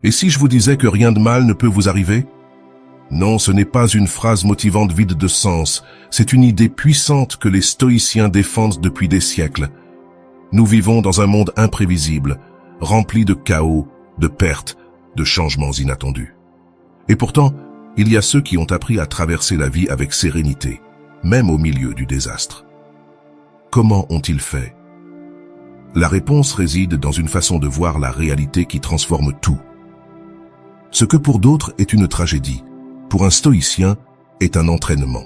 Et si je vous disais que rien de mal ne peut vous arriver? Non, ce n'est pas une phrase motivante vide de sens, c'est une idée puissante que les stoïciens défendent depuis des siècles. Nous vivons dans un monde imprévisible, rempli de chaos, de pertes, de changements inattendus. Et pourtant, il y a ceux qui ont appris à traverser la vie avec sérénité, même au milieu du désastre. Comment ont-ils fait? La réponse réside dans une façon de voir la réalité qui transforme tout. Ce que pour d'autres est une tragédie, pour un stoïcien, est un entraînement.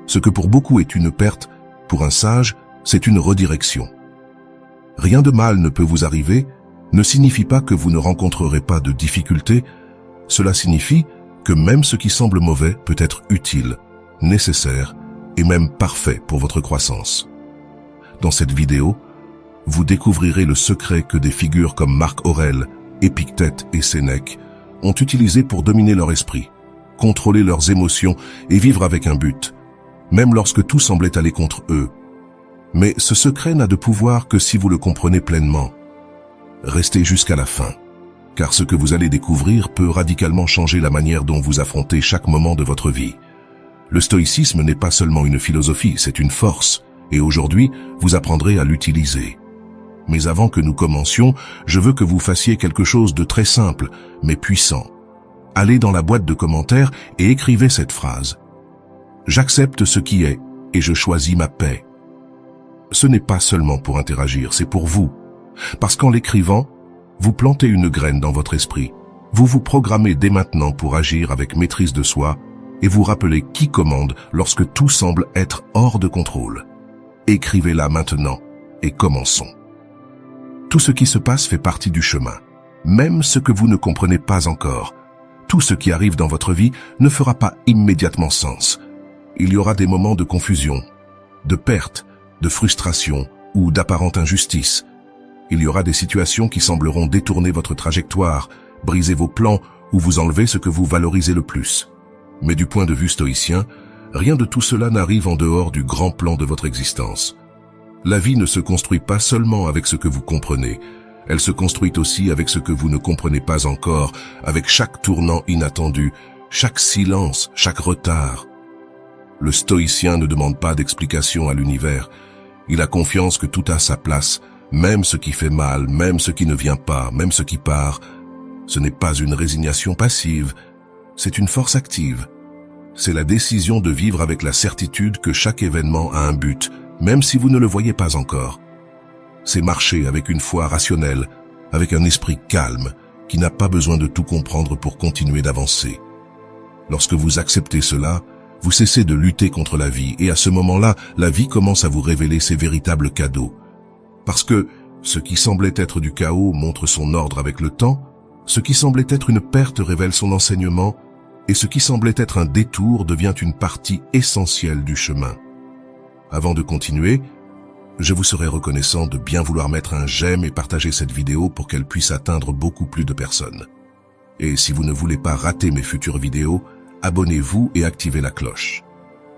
Ce que pour beaucoup est une perte, pour un sage, c'est une redirection. Rien de mal ne peut vous arriver, ne signifie pas que vous ne rencontrerez pas de difficultés, cela signifie que même ce qui semble mauvais peut être utile, nécessaire et même parfait pour votre croissance. Dans cette vidéo, vous découvrirez le secret que des figures comme Marc Aurèle, Épictète et Sénèque ont utilisé pour dominer leur esprit, contrôler leurs émotions et vivre avec un but, même lorsque tout semblait aller contre eux. Mais ce secret n'a de pouvoir que si vous le comprenez pleinement. Restez jusqu'à la fin, car ce que vous allez découvrir peut radicalement changer la manière dont vous affrontez chaque moment de votre vie. Le stoïcisme n'est pas seulement une philosophie, c'est une force, et aujourd'hui, vous apprendrez à l'utiliser. Mais avant que nous commencions, je veux que vous fassiez quelque chose de très simple, mais puissant. Allez dans la boîte de commentaires et écrivez cette phrase. J'accepte ce qui est et je choisis ma paix. Ce n'est pas seulement pour interagir, c'est pour vous. Parce qu'en l'écrivant, vous plantez une graine dans votre esprit. Vous vous programmez dès maintenant pour agir avec maîtrise de soi et vous rappelez qui commande lorsque tout semble être hors de contrôle. Écrivez-la maintenant et commençons. Tout ce qui se passe fait partie du chemin, même ce que vous ne comprenez pas encore. Tout ce qui arrive dans votre vie ne fera pas immédiatement sens. Il y aura des moments de confusion, de perte, de frustration ou d'apparente injustice. Il y aura des situations qui sembleront détourner votre trajectoire, briser vos plans ou vous enlever ce que vous valorisez le plus. Mais du point de vue stoïcien, rien de tout cela n'arrive en dehors du grand plan de votre existence. La vie ne se construit pas seulement avec ce que vous comprenez, elle se construit aussi avec ce que vous ne comprenez pas encore, avec chaque tournant inattendu, chaque silence, chaque retard. Le stoïcien ne demande pas d'explication à l'univers. Il a confiance que tout a sa place, même ce qui fait mal, même ce qui ne vient pas, même ce qui part. Ce n'est pas une résignation passive, c'est une force active. C'est la décision de vivre avec la certitude que chaque événement a un but, même si vous ne le voyez pas encore. C'est marcher avec une foi rationnelle, avec un esprit calme, qui n'a pas besoin de tout comprendre pour continuer d'avancer. Lorsque vous acceptez cela, vous cessez de lutter contre la vie et à ce moment-là, la vie commence à vous révéler ses véritables cadeaux. Parce que ce qui semblait être du chaos montre son ordre avec le temps, ce qui semblait être une perte révèle son enseignement et ce qui semblait être un détour devient une partie essentielle du chemin. Avant de continuer, je vous serai reconnaissant de bien vouloir mettre un j'aime et partager cette vidéo pour qu'elle puisse atteindre beaucoup plus de personnes. Et si vous ne voulez pas rater mes futures vidéos, abonnez-vous et activez la cloche.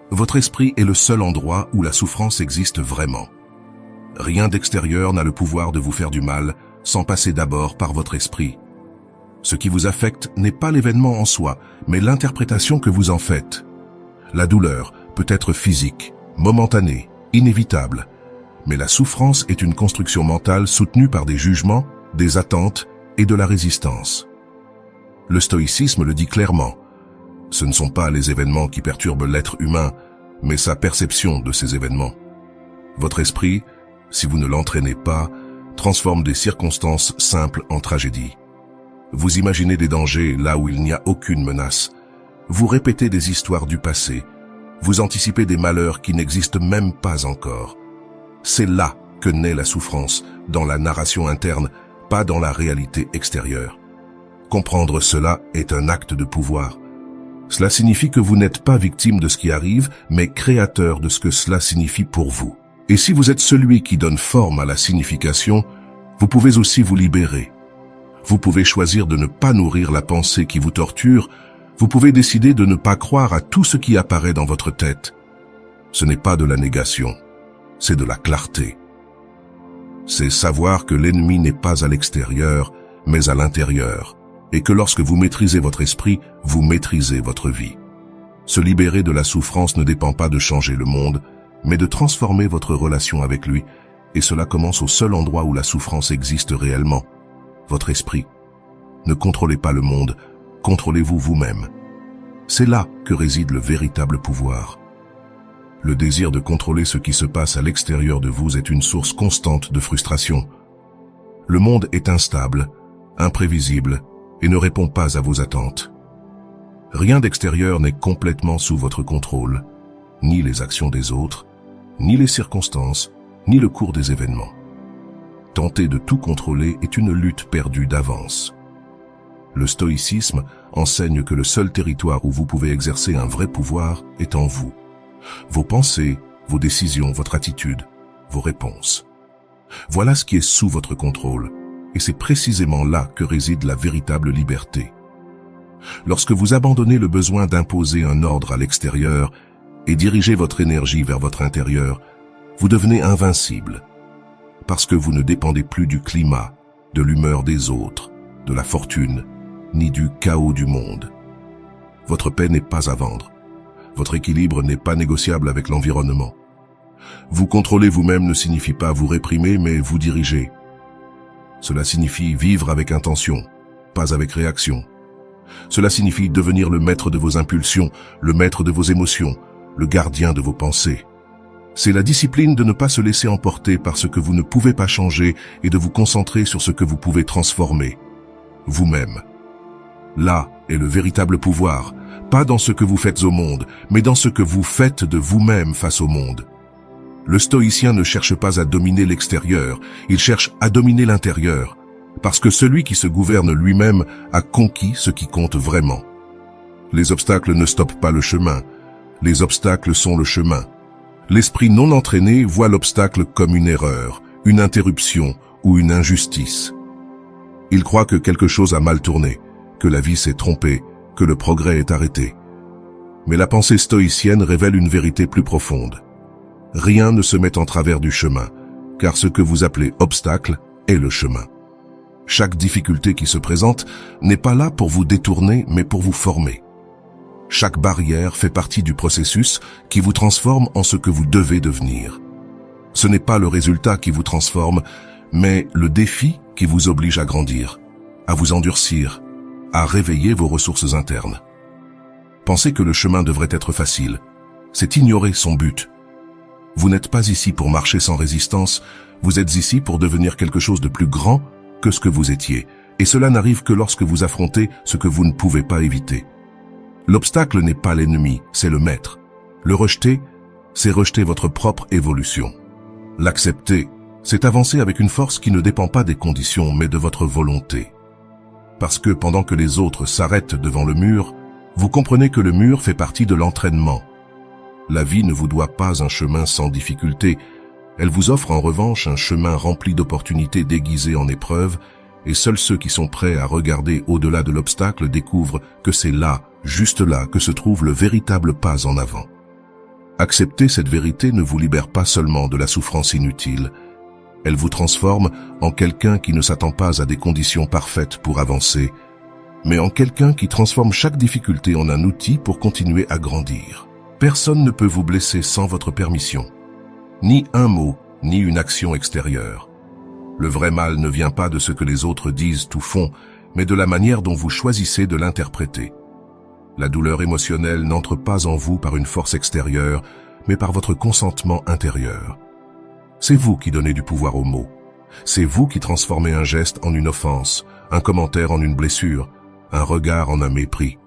Votre esprit est le seul endroit où la souffrance existe vraiment. Rien d'extérieur n'a le pouvoir de vous faire du mal sans passer d'abord par votre esprit. Ce qui vous affecte n'est pas l'événement en soi, mais l'interprétation que vous en faites. La douleur peut être physique, momentanée, inévitable, mais la souffrance est une construction mentale soutenue par des jugements, des attentes et de la résistance. Le stoïcisme le dit clairement. Ce ne sont pas les événements qui perturbent l'être humain, mais sa perception de ces événements. Votre esprit, si vous ne l'entraînez pas, transforme des circonstances simples en tragédies. Vous imaginez des dangers là où il n'y a aucune menace. Vous répétez des histoires du passé. Vous anticipez des malheurs qui n'existent même pas encore. C'est là que naît la souffrance, dans la narration interne, pas dans la réalité extérieure. Comprendre cela est un acte de pouvoir. Cela signifie que vous n'êtes pas victime de ce qui arrive, mais créateur de ce que cela signifie pour vous. Et si vous êtes celui qui donne forme à la signification, vous pouvez aussi vous libérer. Vous pouvez choisir de ne pas nourrir la pensée qui vous torture. Vous pouvez décider de ne pas croire à tout ce qui apparaît dans votre tête. Ce n'est pas de la négation, c'est de la clarté. C'est savoir que l'ennemi n'est pas à l'extérieur, mais à l'intérieur. et que lorsque vous maîtrisez votre esprit, vous maîtrisez votre vie. Se libérer de la souffrance ne dépend pas de changer le monde, mais de transformer votre relation avec lui, et cela commence au seul endroit où la souffrance existe réellement, votre esprit. Ne contrôlez pas le monde, contrôlez-vous vous-même. C'est là que réside le véritable pouvoir. Le désir de contrôler ce qui se passe à l'extérieur de vous est une source constante de frustration. Le monde est instable, imprévisible, et ne répond pas à vos attentes. Rien d'extérieur n'est complètement sous votre contrôle, ni les actions des autres, ni les circonstances, ni le cours des événements. Tenter de tout contrôler est une lutte perdue d'avance. Le stoïcisme enseigne que le seul territoire où vous pouvez exercer un vrai pouvoir est en vous. Vos pensées, vos décisions, votre attitude, vos réponses. Voilà ce qui est sous votre contrôle, et c'est précisément là que réside la véritable liberté. Lorsque vous abandonnez le besoin d'imposer un ordre à l'extérieur et dirigez votre énergie vers votre intérieur, vous devenez invincible, parce que vous ne dépendez plus du climat, de l'humeur des autres, de la fortune, ni du chaos du monde. Votre paix n'est pas à vendre. Votre équilibre n'est pas négociable avec l'environnement. Vous contrôler vous-même ne signifie pas vous réprimer, mais vous diriger. Cela signifie vivre avec intention, pas avec réaction. Cela signifie devenir le maître de vos impulsions, le maître de vos émotions, le gardien de vos pensées. C'est la discipline de ne pas se laisser emporter par ce que vous ne pouvez pas changer et de vous concentrer sur ce que vous pouvez transformer, vous-même. Là est le véritable pouvoir, pas dans ce que vous faites au monde, mais dans ce que vous faites de vous-même face au monde. Le stoïcien ne cherche pas à dominer l'extérieur, il cherche à dominer l'intérieur, parce que celui qui se gouverne lui-même a conquis ce qui compte vraiment. Les obstacles ne stoppent pas le chemin, les obstacles sont le chemin. L'esprit non entraîné voit l'obstacle comme une erreur, une interruption ou une injustice. Il croit que quelque chose a mal tourné, que la vie s'est trompée, que le progrès est arrêté. Mais la pensée stoïcienne révèle une vérité plus profonde. Rien ne se met en travers du chemin, car ce que vous appelez obstacle est le chemin. Chaque difficulté qui se présente n'est pas là pour vous détourner, mais pour vous former. Chaque barrière fait partie du processus qui vous transforme en ce que vous devez devenir. Ce n'est pas le résultat qui vous transforme, mais le défi qui vous oblige à grandir, à vous endurcir, à réveiller vos ressources internes. Penser que le chemin devrait être facile, c'est ignorer son but. Vous n'êtes pas ici pour marcher sans résistance, vous êtes ici pour devenir quelque chose de plus grand que ce que vous étiez, et cela n'arrive que lorsque vous affrontez ce que vous ne pouvez pas éviter. L'obstacle n'est pas l'ennemi, c'est le maître. Le rejeter, c'est rejeter votre propre évolution. L'accepter, c'est avancer avec une force qui ne dépend pas des conditions, mais de votre volonté. Parce que pendant que les autres s'arrêtent devant le mur, vous comprenez que le mur fait partie de l'entraînement. La vie ne vous doit pas un chemin sans difficulté, elle vous offre en revanche un chemin rempli d'opportunités déguisées en épreuves, et seuls ceux qui sont prêts à regarder au-delà de l'obstacle découvrent que c'est là, juste là, que se trouve le véritable pas en avant. Accepter cette vérité ne vous libère pas seulement de la souffrance inutile, elle vous transforme en quelqu'un qui ne s'attend pas à des conditions parfaites pour avancer, mais en quelqu'un qui transforme chaque difficulté en un outil pour continuer à grandir. Personne ne peut vous blesser sans votre permission. Ni un mot, ni une action extérieure. Le vrai mal ne vient pas de ce que les autres disent ou font, mais de la manière dont vous choisissez de l'interpréter. La douleur émotionnelle n'entre pas en vous par une force extérieure, mais par votre consentement intérieur. C'est vous qui donnez du pouvoir aux mots. C'est vous qui transformez un geste en une offense, un commentaire en une blessure, un regard en un mépris.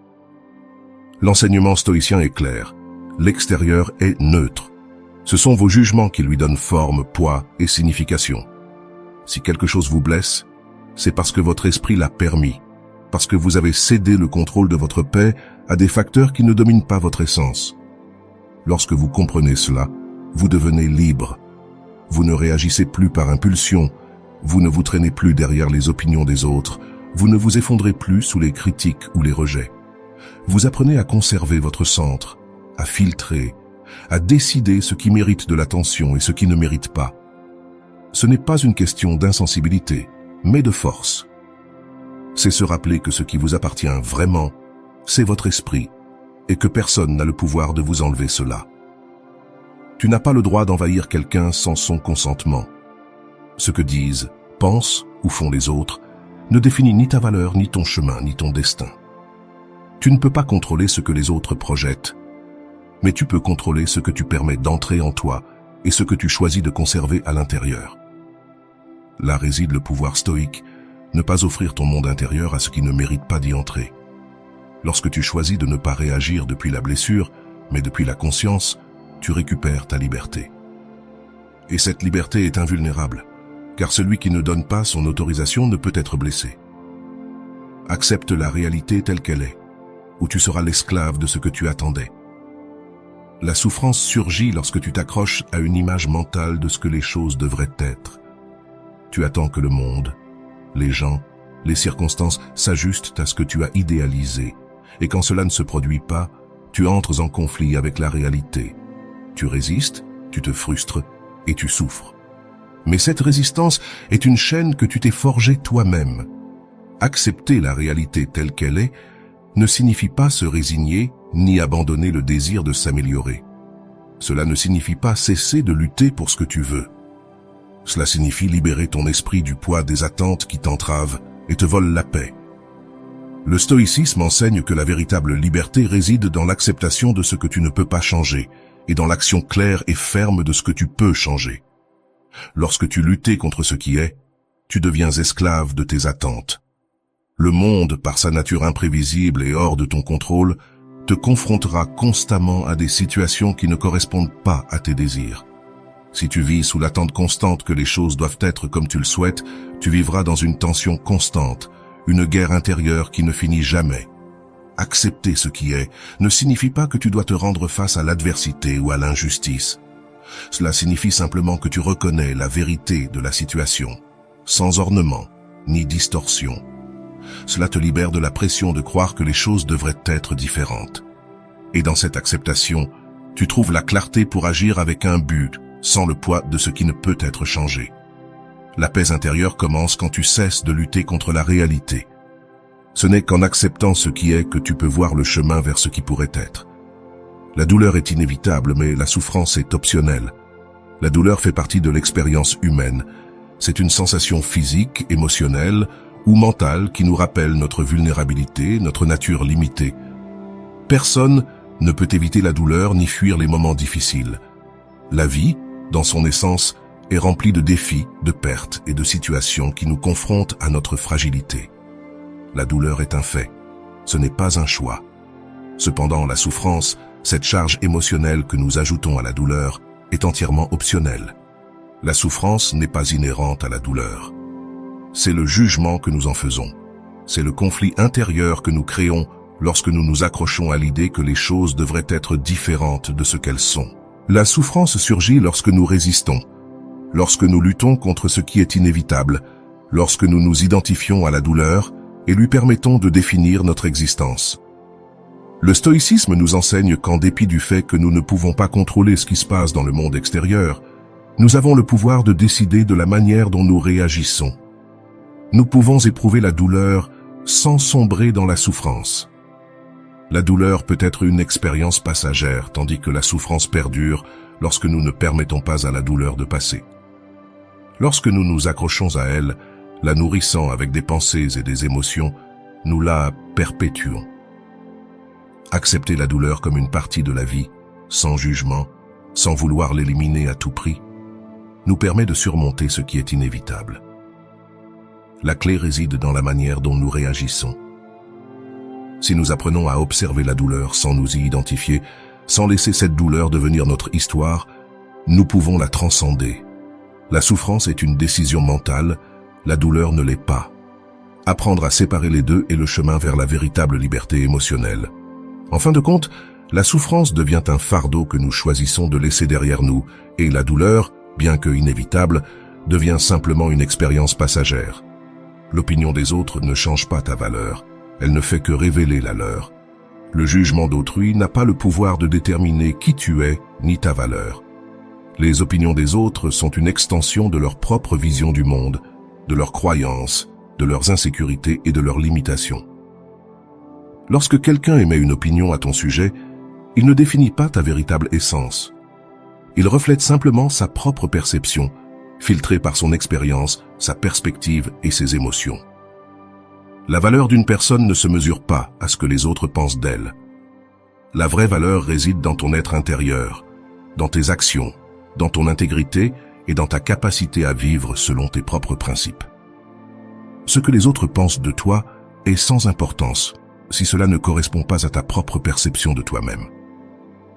L'enseignement stoïcien est clair. L'extérieur est neutre. Ce sont vos jugements qui lui donnent forme, poids et signification. Si quelque chose vous blesse, c'est parce que votre esprit l'a permis, parce que vous avez cédé le contrôle de votre paix à des facteurs qui ne dominent pas votre essence. Lorsque vous comprenez cela, vous devenez libre. Vous ne réagissez plus par impulsion, vous ne vous traînez plus derrière les opinions des autres, vous ne vous effondrez plus sous les critiques ou les rejets. Vous apprenez à conserver votre centre, à filtrer, à décider ce qui mérite de l'attention et ce qui ne mérite pas. Ce n'est pas une question d'insensibilité, mais de force. c'est se rappeler que ce qui vous appartient vraiment, c'est votre esprit, et que personne n'a le pouvoir de vous enlever cela. Tu n'as pas le droit d'envahir quelqu'un sans son consentement. Ce que disent, pensent ou font les autres ne définit ni ta valeur, ni ton chemin, ni ton destin. Tu ne peux pas contrôler ce que les autres projettent, mais tu peux contrôler ce que tu permets d'entrer en toi et ce que tu choisis de conserver à l'intérieur. Là réside le pouvoir stoïque, ne pas offrir ton monde intérieur à ce qui ne mérite pas d'y entrer. Lorsque tu choisis de ne pas réagir depuis la blessure, mais depuis la conscience, tu récupères ta liberté. Et cette liberté est invulnérable, car celui qui ne donne pas son autorisation ne peut être blessé. Accepte la réalité telle qu'elle est, ou tu seras l'esclave de ce que tu attendais. La souffrance surgit lorsque tu t'accroches à une image mentale de ce que les choses devraient être. Tu attends que le monde, les gens, les circonstances s'ajustent à ce que tu as idéalisé, et quand cela ne se produit pas, tu entres en conflit avec la réalité. Tu résistes, tu te frustres et tu souffres. Mais cette résistance est une chaîne que tu t'es forgée toi-même. Accepter la réalité telle qu'elle est ne signifie pas se résigner ni abandonner le désir de s'améliorer. Cela ne signifie pas cesser de lutter pour ce que tu veux. Cela signifie libérer ton esprit du poids des attentes qui t'entravent et te volent la paix. Le stoïcisme enseigne que la véritable liberté réside dans l'acceptation de ce que tu ne peux pas changer et dans l'action claire et ferme de ce que tu peux changer. Lorsque tu luttes contre ce qui est, tu deviens esclave de tes attentes. Le monde, par sa nature imprévisible et hors de ton contrôle, te confrontera constamment à des situations qui ne correspondent pas à tes désirs. Si tu vis sous l'attente constante que les choses doivent être comme tu le souhaites, tu vivras dans une tension constante, une guerre intérieure qui ne finit jamais. Accepter ce qui est ne signifie pas que tu dois te rendre face à l'adversité ou à l'injustice. Cela signifie simplement que tu reconnais la vérité de la situation, sans ornement ni distorsion. Cela te libère de la pression de croire que les choses devraient être différentes. Et dans cette acceptation, tu trouves la clarté pour agir avec un but, sans le poids de ce qui ne peut être changé. La paix intérieure commence quand tu cesses de lutter contre la réalité. Ce n'est qu'en acceptant ce qui est que tu peux voir le chemin vers ce qui pourrait être. La douleur est inévitable, mais la souffrance est optionnelle. La douleur fait partie de l'expérience humaine. C'est une sensation physique, émotionnelle ou mentale qui nous rappelle notre vulnérabilité, notre nature limitée. Personne ne peut éviter la douleur ni fuir les moments difficiles. La vie, dans son essence, est remplie de défis, de pertes et de situations qui nous confrontent à notre fragilité. La douleur est un fait, ce n'est pas un choix. Cependant, la souffrance, cette charge émotionnelle que nous ajoutons à la douleur, est entièrement optionnelle. La souffrance n'est pas inhérente à la douleur. C'est le jugement que nous en faisons. C'est le conflit intérieur que nous créons lorsque nous nous accrochons à l'idée que les choses devraient être différentes de ce qu'elles sont. La souffrance surgit lorsque nous résistons, lorsque nous luttons contre ce qui est inévitable, lorsque nous nous identifions à la douleur et lui permettons de définir notre existence. Le stoïcisme nous enseigne qu'en dépit du fait que nous ne pouvons pas contrôler ce qui se passe dans le monde extérieur, nous avons le pouvoir de décider de la manière dont nous réagissons. Nous pouvons éprouver la douleur sans sombrer dans la souffrance. La douleur peut être une expérience passagère, tandis que la souffrance perdure lorsque nous ne permettons pas à la douleur de passer. Lorsque nous nous accrochons à elle, la nourrissant avec des pensées et des émotions, nous la perpétuons. Accepter la douleur comme une partie de la vie, sans jugement, sans vouloir l'éliminer à tout prix, nous permet de surmonter ce qui est inévitable. La clé réside dans la manière dont nous réagissons. Si nous apprenons à observer la douleur sans nous y identifier, sans laisser cette douleur devenir notre histoire, nous pouvons la transcender. La souffrance est une décision mentale, la douleur ne l'est pas. Apprendre à séparer les deux est le chemin vers la véritable liberté émotionnelle. En fin de compte, la souffrance devient un fardeau que nous choisissons de laisser derrière nous, et la douleur, bien que inévitable, devient simplement une expérience passagère. L'opinion des autres ne change pas ta valeur, elle ne fait que révéler la leur. Le jugement d'autrui n'a pas le pouvoir de déterminer qui tu es ni ta valeur. Les opinions des autres sont une extension de leur propre vision du monde, de leurs croyances, de leurs insécurités et de leurs limitations. Lorsque quelqu'un émet une opinion à ton sujet, il ne définit pas ta véritable essence. Il reflète simplement sa propre perception, filtrée par son expérience, sa perspective et ses émotions. La valeur d'une personne ne se mesure pas à ce que les autres pensent d'elle. La vraie valeur réside dans ton être intérieur, dans tes actions, dans ton intégrité et dans ta capacité à vivre selon tes propres principes. Ce que les autres pensent de toi est sans importance si cela ne correspond pas à ta propre perception de toi-même.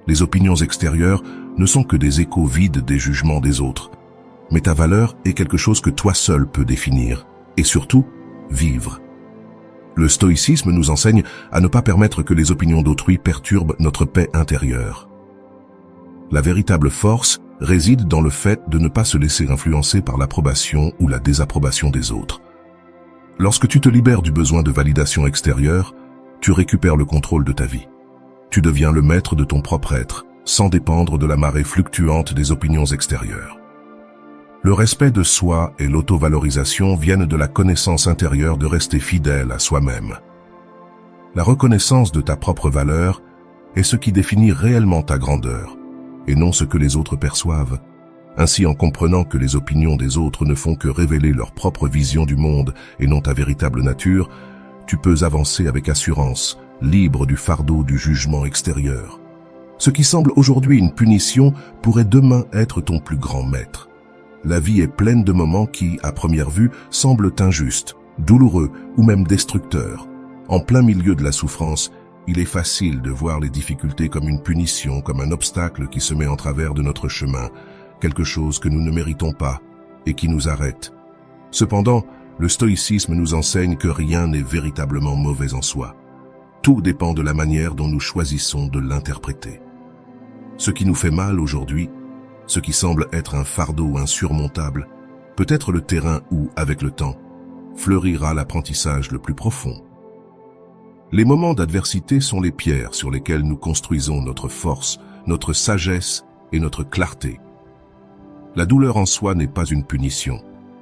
Les opinions extérieures ne sont que des échos vides des jugements des autres, mais ta valeur est quelque chose que toi seul peux définir et surtout vivre. Le stoïcisme nous enseigne à ne pas permettre que les opinions d'autrui perturbent notre paix intérieure. La véritable force réside dans le fait de ne pas se laisser influencer par l'approbation ou la désapprobation des autres. Lorsque tu te libères du besoin de validation extérieure, tu récupères le contrôle de ta vie. Tu deviens le maître de ton propre être, sans dépendre de la marée fluctuante des opinions extérieures. Le respect de soi et l'autovalorisation viennent de la connaissance intérieure de rester fidèle à soi-même. La reconnaissance de ta propre valeur est ce qui définit réellement ta grandeur, et non ce que les autres perçoivent. Ainsi, en comprenant que les opinions des autres ne font que révéler leur propre vision du monde et non ta véritable nature, tu peux avancer avec assurance, libre du fardeau du jugement extérieur. Ce qui semble aujourd'hui une punition pourrait demain être ton plus grand maître. La vie est pleine de moments qui, à première vue, semblent injustes, douloureux ou même destructeurs. En plein milieu de la souffrance, il est facile de voir les difficultés comme une punition, comme un obstacle qui se met en travers de notre chemin, quelque chose que nous ne méritons pas et qui nous arrête. Cependant, le stoïcisme nous enseigne que rien n'est véritablement mauvais en soi. Tout dépend de la manière dont nous choisissons de l'interpréter. Ce qui nous fait mal aujourd'hui, ce qui semble être un fardeau insurmontable, peut être le terrain où, avec le temps, fleurira l'apprentissage le plus profond. Les moments d'adversité sont les pierres sur lesquelles nous construisons notre force, notre sagesse et notre clarté. La douleur en soi n'est pas une punition.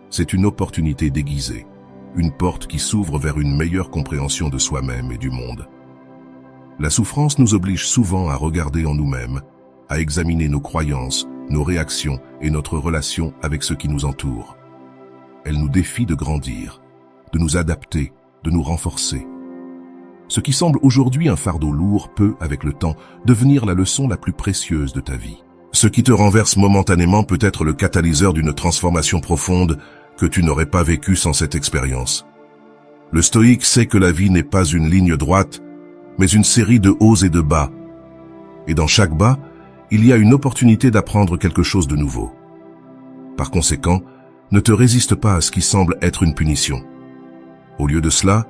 C'est une opportunité déguisée, une porte qui s'ouvre vers une meilleure compréhension de soi-même et du monde. La souffrance nous oblige souvent à regarder en nous-mêmes, à examiner nos croyances, nos réactions et notre relation avec ce qui nous entoure. Elle nous défie de grandir, de nous adapter, de nous renforcer. Ce qui semble aujourd'hui un fardeau lourd peut, avec le temps, devenir la leçon la plus précieuse de ta vie. Ce qui te renverse momentanément peut être le catalyseur d'une transformation profonde que tu n'aurais pas vécue sans cette expérience. Le stoïque sait que la vie n'est pas une ligne droite, mais une série de hauts et de bas. Et dans chaque bas, il y a une opportunité d'apprendre quelque chose de nouveau. Par conséquent, ne te résiste pas à ce qui semble être une punition. Au lieu de cela,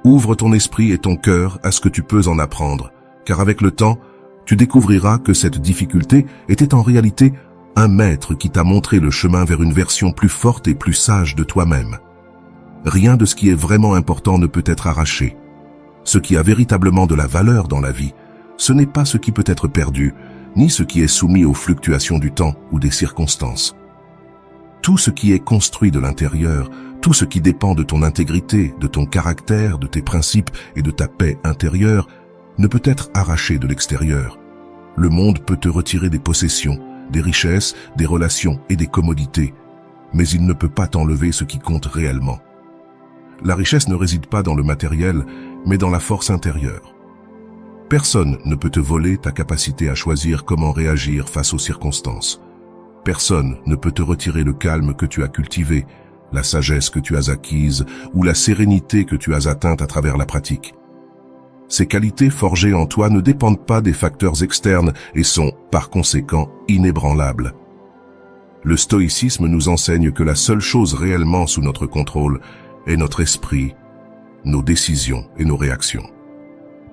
ouvre ton esprit et ton cœur à ce que tu peux en apprendre, car avec le temps, tu découvriras que cette difficulté était en réalité un maître qui t'a montré le chemin vers une version plus forte et plus sage de toi-même. Rien de ce qui est vraiment important ne peut être arraché. Ce qui a véritablement de la valeur dans la vie, ce n'est pas ce qui peut être perdu, ni ce qui est soumis aux fluctuations du temps ou des circonstances. Tout ce qui est construit de l'intérieur, tout ce qui dépend de ton intégrité, de ton caractère, de tes principes et de ta paix intérieure, ne peut être arraché de l'extérieur. Le monde peut te retirer des possessions, des richesses, des relations et des commodités, mais il ne peut pas t'enlever ce qui compte réellement. La richesse ne réside pas dans le matériel, mais dans la force intérieure. Personne ne peut te voler ta capacité à choisir comment réagir face aux circonstances. Personne ne peut te retirer le calme que tu as cultivé, la sagesse que tu as acquise ou la sérénité que tu as atteinte à travers la pratique. Ces qualités forgées en toi ne dépendent pas des facteurs externes et sont, par conséquent, inébranlables. Le stoïcisme nous enseigne que la seule chose réellement sous notre contrôle est notre esprit, nos décisions et nos réactions.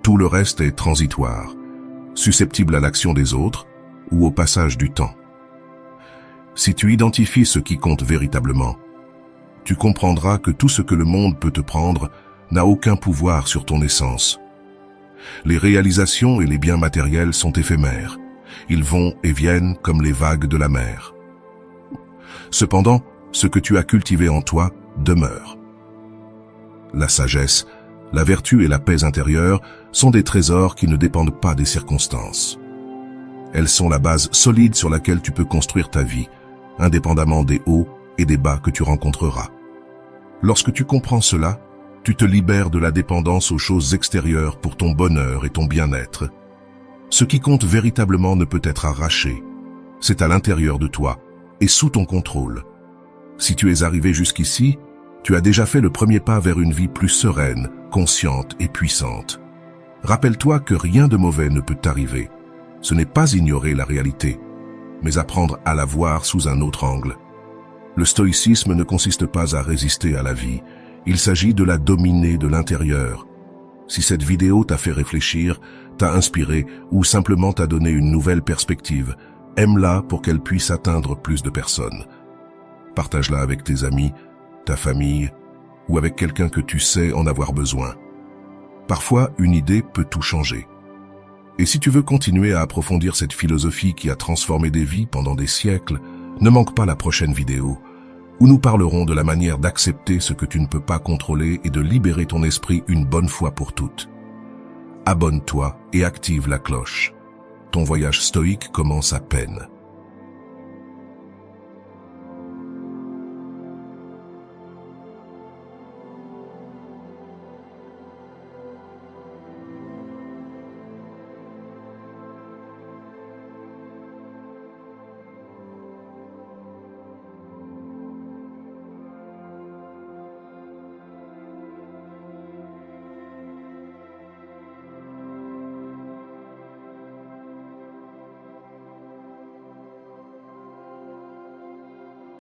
Tout le reste est transitoire, susceptible à l'action des autres ou au passage du temps. Si tu identifies ce qui compte véritablement, tu comprendras que tout ce que le monde peut te prendre n'a aucun pouvoir sur ton essence. Les réalisations et les biens matériels sont éphémères. Ils vont et viennent comme les vagues de la mer. Cependant, ce que tu as cultivé en toi demeure. la sagesse, la vertu et la paix intérieure sont des trésors qui ne dépendent pas des circonstances. Elles sont la base solide sur laquelle tu peux construire ta vie, indépendamment des hauts et des bas que tu rencontreras. Lorsque tu comprends cela, tu te libères de la dépendance aux choses extérieures pour ton bonheur et ton bien-être. Ce qui compte véritablement ne peut être arraché. C'est à l'intérieur de toi et sous ton contrôle. Si tu es arrivé jusqu'ici, tu as déjà fait le premier pas vers une vie plus sereine, consciente et puissante. Rappelle-toi que rien de mauvais ne peut t'arriver. Ce n'est pas ignorer la réalité, mais apprendre à la voir sous un autre angle. Le stoïcisme ne consiste pas à résister à la vie, il s'agit de la dominer de l'intérieur. Si cette vidéo t'a fait réfléchir, t'a inspiré ou simplement t'a donné une nouvelle perspective, aime-la pour qu'elle puisse atteindre plus de personnes. Partage-la avec tes amis, ta famille ou avec quelqu'un que tu sais en avoir besoin. Parfois, une idée peut tout changer. Et si tu veux continuer à approfondir cette philosophie qui a transformé des vies pendant des siècles, ne manque pas la prochaine vidéo, où nous parlerons de la manière d'accepter ce que tu ne peux pas contrôler et de libérer ton esprit une bonne fois pour toutes. Abonne-toi et active la cloche. Ton voyage stoïque commence à peine.